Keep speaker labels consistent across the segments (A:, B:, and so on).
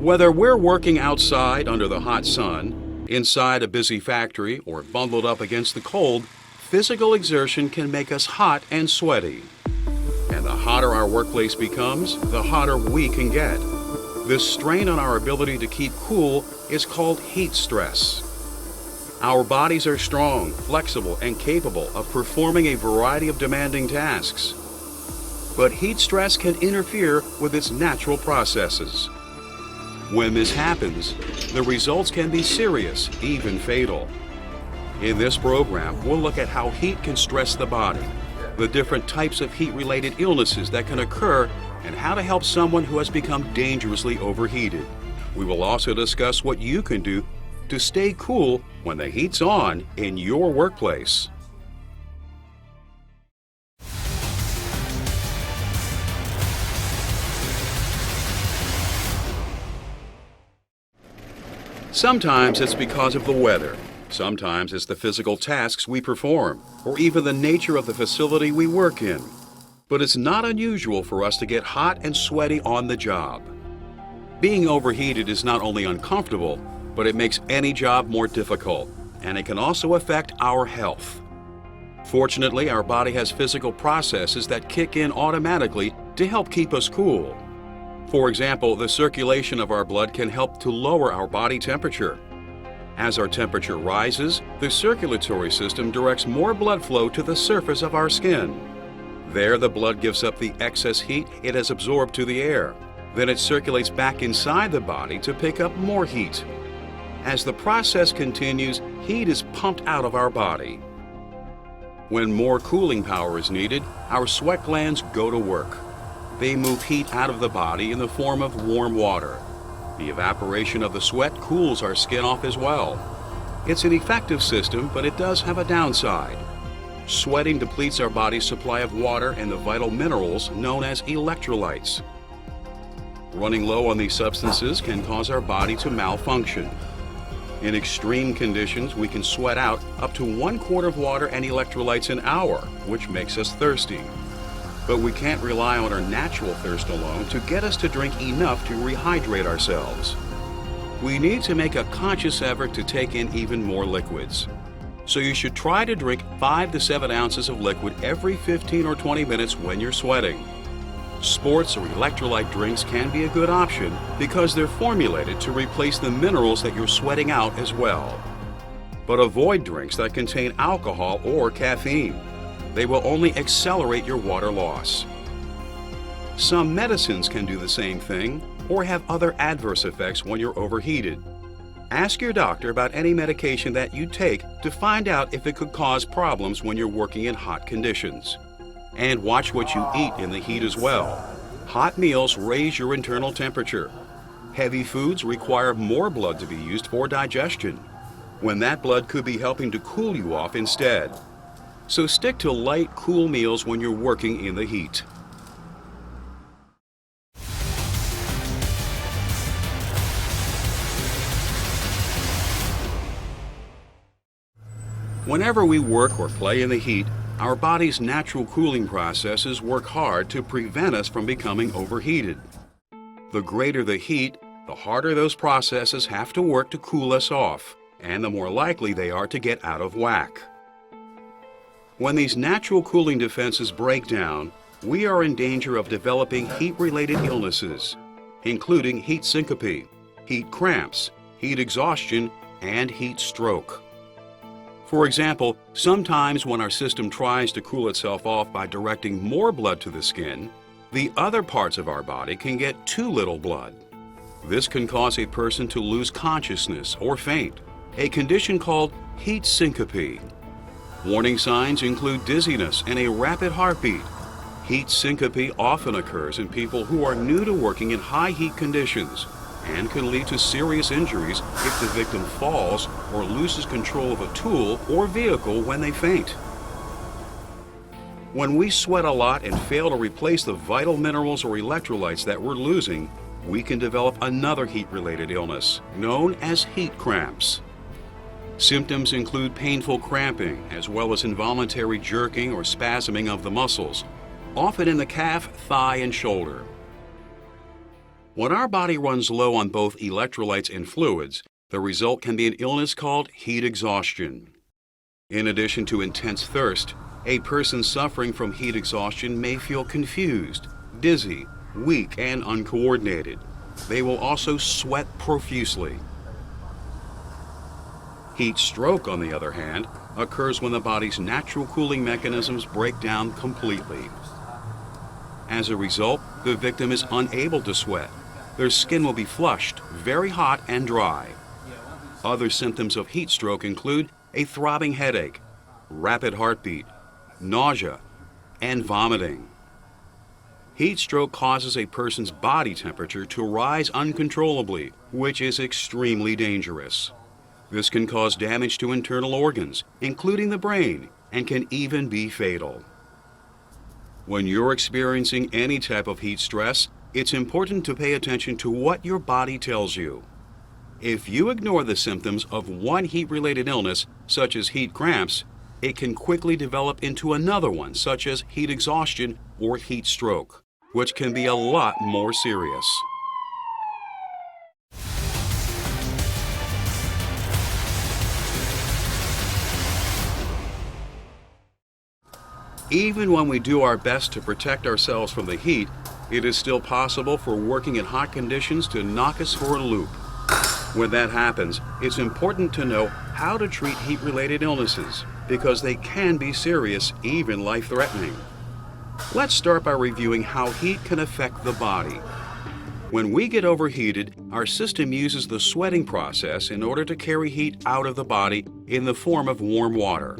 A: Whether we're working outside under the hot sun, inside a busy factory, or bundled up against the cold, physical exertion can make us hot and sweaty. And the hotter our workplace becomes, the hotter we can get. This strain on our ability to keep cool is called heat stress. Our bodies are strong, flexible, and capable of performing a variety of demanding tasks. But heat stress can interfere with its natural processes. When this happens, the results can be serious, even fatal. In this program, we'll look at how heat can stress the body, the different types of heat-related illnesses that can occur, and how to help someone who has become dangerously overheated. We will also discuss what you can do to stay cool when the heat's on in your workplace. Sometimes it's because of the weather. Sometimes it's the physical tasks we perform, or even the nature of the facility we work in. But it's not unusual for us to get hot and sweaty on the job. Being overheated is not only uncomfortable, but it makes any job more difficult, and it can also affect our health. Fortunately, our body has physical processes that kick in automatically to help keep us cool. For example, the circulation of our blood can help to lower our body temperature. As our temperature rises, the circulatory system directs more blood flow to the surface of our skin. There, the blood gives up the excess heat it has absorbed to the air. Then it circulates back inside the body to pick up more heat. As the process continues, heat is pumped out of our body. When more cooling power is needed, our sweat glands go to work. They move heat out of the body in the form of warm water. The evaporation of the sweat cools our skin off as well. It's an effective system, but it does have a downside. Sweating depletes our body's supply of water and the vital minerals known as electrolytes. Running low on these substances can cause our body to malfunction. In extreme conditions, we can sweat out up to 1 quart of water and electrolytes an hour, which makes us thirsty. But we can't rely on our natural thirst alone to get us to drink enough to rehydrate ourselves. We need to make a conscious effort to take in even more liquids. So you should try to drink 5 to 7 ounces of liquid every 15 or 20 minutes when you're sweating. Sports or electrolyte drinks can be a good option because they're formulated to replace the minerals that you're sweating out as well. But avoid drinks that contain alcohol or caffeine. They will only accelerate your water loss. Some medicines can do the same thing or have other adverse effects when you're overheated. Ask your doctor about any medication that you take to find out if it could cause problems when you're working in hot conditions. And watch what you eat in the heat as well. Hot meals raise your internal temperature. Heavy foods require more blood to be used for digestion, when that blood could be helping to cool you off instead. So stick to light, cool meals when you're working in the heat. Whenever we work or play in the heat, our body's natural cooling processes work hard to prevent us from becoming overheated. The greater the heat, the harder those processes have to work to cool us off, and the more likely they are to get out of whack. When these natural cooling defenses break down, we are in danger of developing heat-related illnesses, including heat syncope, heat cramps, heat exhaustion, and heat stroke. For example, sometimes when our system tries to cool itself off by directing more blood to the skin, the other parts of our body can get too little blood. This can cause a person to lose consciousness or faint, a condition called heat syncope. Warning signs include dizziness and a rapid heartbeat. Heat syncope often occurs in people who are new to working in high heat conditions and can lead to serious injuries if the victim falls or loses control of a tool or vehicle when they faint. When we sweat a lot and fail to replace the vital minerals or electrolytes that we're losing, we can develop another heat-related illness known as heat cramps. Symptoms include painful cramping as well as involuntary jerking or spasming of the muscles, often in the calf, thigh, and shoulder. When our body runs low on both electrolytes and fluids, the result can be an illness called heat exhaustion. In addition to intense thirst, a person suffering from heat exhaustion may feel confused, dizzy, weak, and uncoordinated. They will also sweat profusely. Heat stroke, on the other hand, occurs when the body's natural cooling mechanisms break down completely. As a result, the victim is unable to sweat. Their skin will be flushed, very hot and dry. Other symptoms of heat stroke include a throbbing headache, rapid heartbeat, nausea, and vomiting. Heat stroke causes a person's body temperature to rise uncontrollably, which is extremely dangerous. This can cause damage to internal organs, including the brain, and can even be fatal. When you're experiencing any type of heat stress, it's important to pay attention to what your body tells you. If you ignore the symptoms of one heat-related illness, such as heat cramps, it can quickly develop into another one, such as heat exhaustion or heat stroke, which can be a lot more serious. Even when we do our best to protect ourselves from the heat, it is still possible for working in hot conditions to knock us for a loop. When that happens, it's important to know how to treat heat-related illnesses, because they can be serious, even life-threatening. Let's start by reviewing how heat can affect the body. When we get overheated, our system uses the sweating process in order to carry heat out of the body in the form of warm water.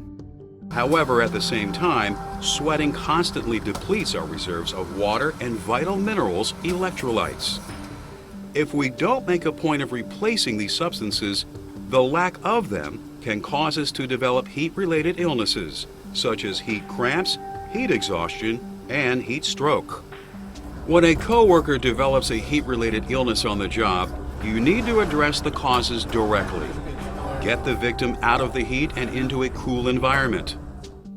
A: However, at the same time, sweating constantly depletes our reserves of water and vital minerals, electrolytes. If we don't make a point of replacing these substances, the lack of them can cause us to develop heat-related illnesses, such as heat cramps, heat exhaustion, and heat stroke. When a coworker develops a heat-related illness on the job, you need to address the causes directly. Get the victim out of the heat and into a cool environment.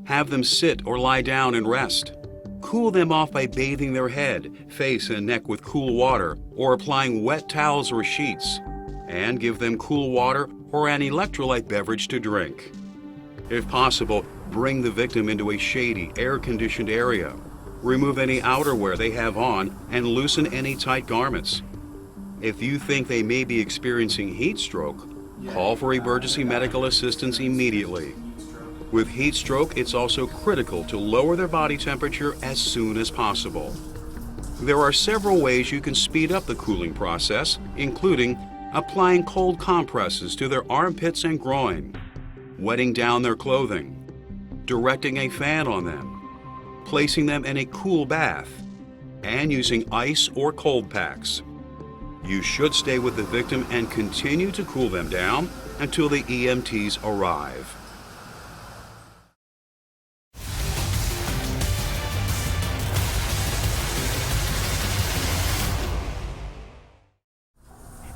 A: Have them sit or lie down and rest. Cool them off by bathing their head, face, and neck with cool water or applying wet towels or sheets. And give them cool water or an electrolyte beverage to drink. If possible, bring the victim into a shady, air-conditioned area. Remove any outerwear they have on and loosen any tight garments. If you think they may be experiencing heat stroke, call for emergency medical assistance immediately. With heat stroke, it's also critical to lower their body temperature as soon as possible. There are several ways you can speed up the cooling process, including applying cold compresses to their armpits and groin, wetting down their clothing, directing a fan on them, placing them in a cool bath, and using ice or cold packs. You should stay with the victim and continue to cool them down until the EMTs arrive.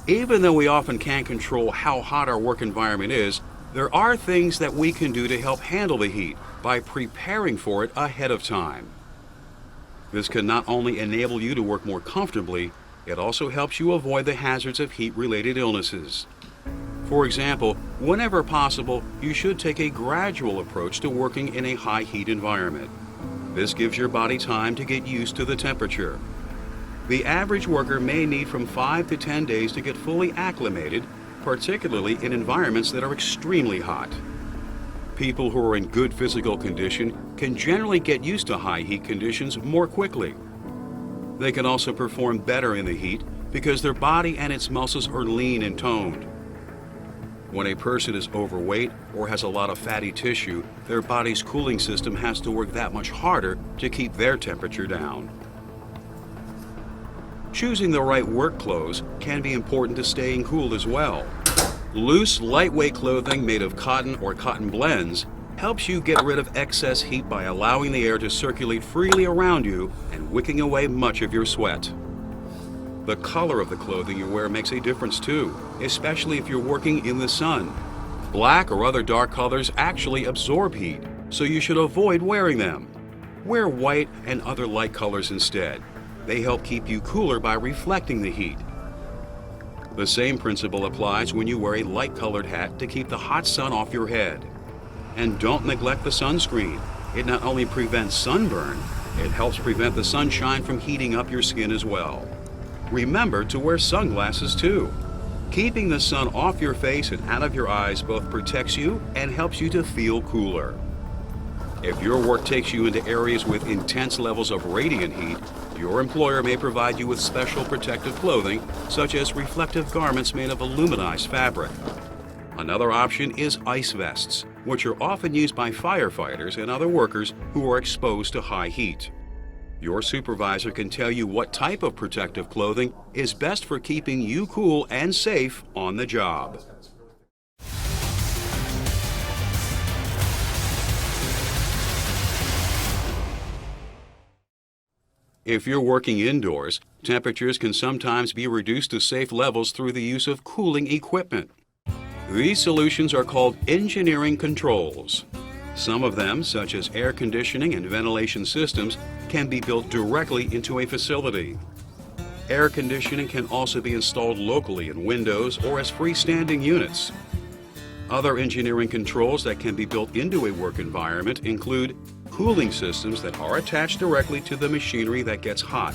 A: Even though we often can't control how hot our work environment is, there are things that we can do to help handle the heat by preparing for it ahead of time. This can not only enable you to work more comfortably, it also helps you avoid the hazards of heat-related illnesses. For example, whenever possible, you should take a gradual approach to working in a high heat environment. This gives your body time to get used to the temperature. The average worker may need from 5 to 10 days to get fully acclimated, particularly in environments that are extremely hot. People who are in good physical condition can generally get used to high heat conditions more quickly. They can also perform better in the heat because their body and its muscles are lean and toned. When a person is overweight or has a lot of fatty tissue, their body's cooling system has to work that much harder to keep their temperature down. Choosing the right work clothes can be important to staying cool as well. Loose, lightweight clothing made of cotton or cotton blends helps you get rid of excess heat by allowing the air to circulate freely around you and wicking away much of your sweat. The color of the clothing you wear makes a difference too, especially if you're working in the sun. Black or other dark colors actually absorb heat, so you should avoid wearing them. Wear white and other light colors instead. They help keep you cooler by reflecting the heat. The same principle applies when you wear a light-colored hat to keep the hot sun off your head. And don't neglect the sunscreen. It not only prevents sunburn, it helps prevent the sunshine from heating up your skin as well. Remember to wear sunglasses too. Keeping the sun off your face and out of your eyes both protects you and helps you to feel cooler. If your work takes you into areas with intense levels of radiant heat, your employer may provide you with special protective clothing, such as reflective garments made of aluminized fabric. Another option is ice vests, which are often used by firefighters and other workers who are exposed to high heat. Your supervisor can tell you what type of protective clothing is best for keeping you cool and safe on the job. If you're working indoors, temperatures can sometimes be reduced to safe levels through the use of cooling equipment. These solutions are called engineering controls. Some of them, such as air conditioning and ventilation systems, can be built directly into a facility. Air conditioning can also be installed locally in windows or as freestanding units. Other engineering controls that can be built into a work environment include cooling systems that are attached directly to the machinery that gets hot,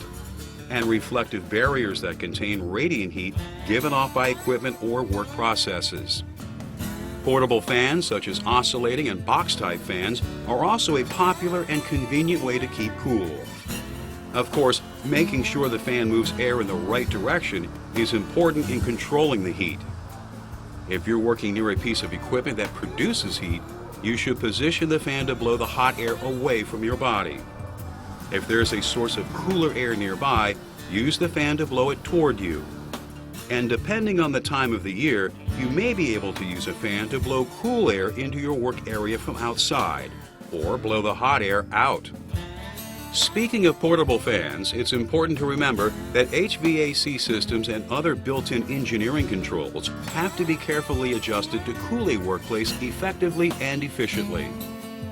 A: and reflective barriers that contain radiant heat given off by equipment or work processes. Portable fans, such as oscillating and box-type fans, are also a popular and convenient way to keep cool. Of course, making sure the fan moves air in the right direction is important in controlling the heat. If you're working near a piece of equipment that produces heat, you should position the fan to blow the hot air away from your body. If there's a source of cooler air nearby, use the fan to blow it toward you. And depending on the time of the year, you may be able to use a fan to blow cool air into your work area from outside, or blow the hot air out. Speaking of portable fans, it's important to remember that HVAC systems and other built-in engineering controls have to be carefully adjusted to cool a workplace effectively and efficiently.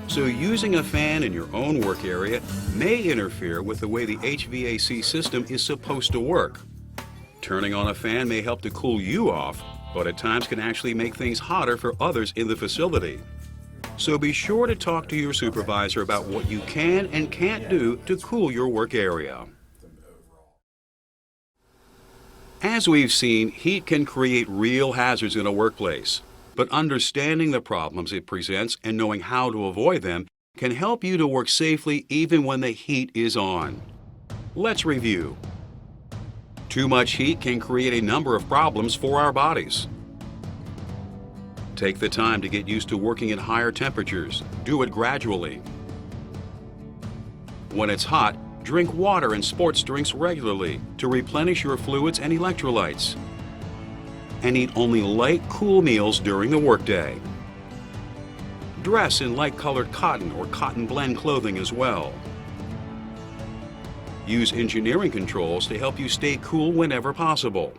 A: So using a fan in your own work area may interfere with the way the HVAC system is supposed to work. Turning on a fan may help to cool you off, but at times can actually make things hotter for others in the facility. So be sure to talk to your supervisor about what you can and can't do to cool your work area. As we've seen, heat can create real hazards in a workplace, but understanding the problems it presents and knowing how to avoid them can help you to work safely even when the heat is on. Let's review. Too much heat can create a number of problems for our bodies. Take the time to get used to working at higher temperatures. Do it gradually. When it's hot, drink water and sports drinks regularly to replenish your fluids and electrolytes. And eat only light, cool meals during the workday. Dress in light-colored cotton or cotton blend clothing as well. Use engineering controls to help you stay cool whenever possible.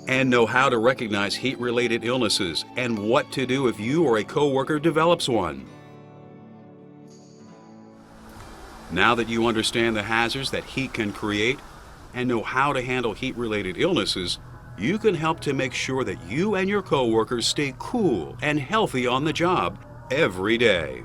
A: And know how to recognize heat-related illnesses and what to do if you or a coworker develops one. Now that you understand the hazards that heat can create and know how to handle heat-related illnesses, you can help to make sure that you and your coworkers stay cool and healthy on the job every day.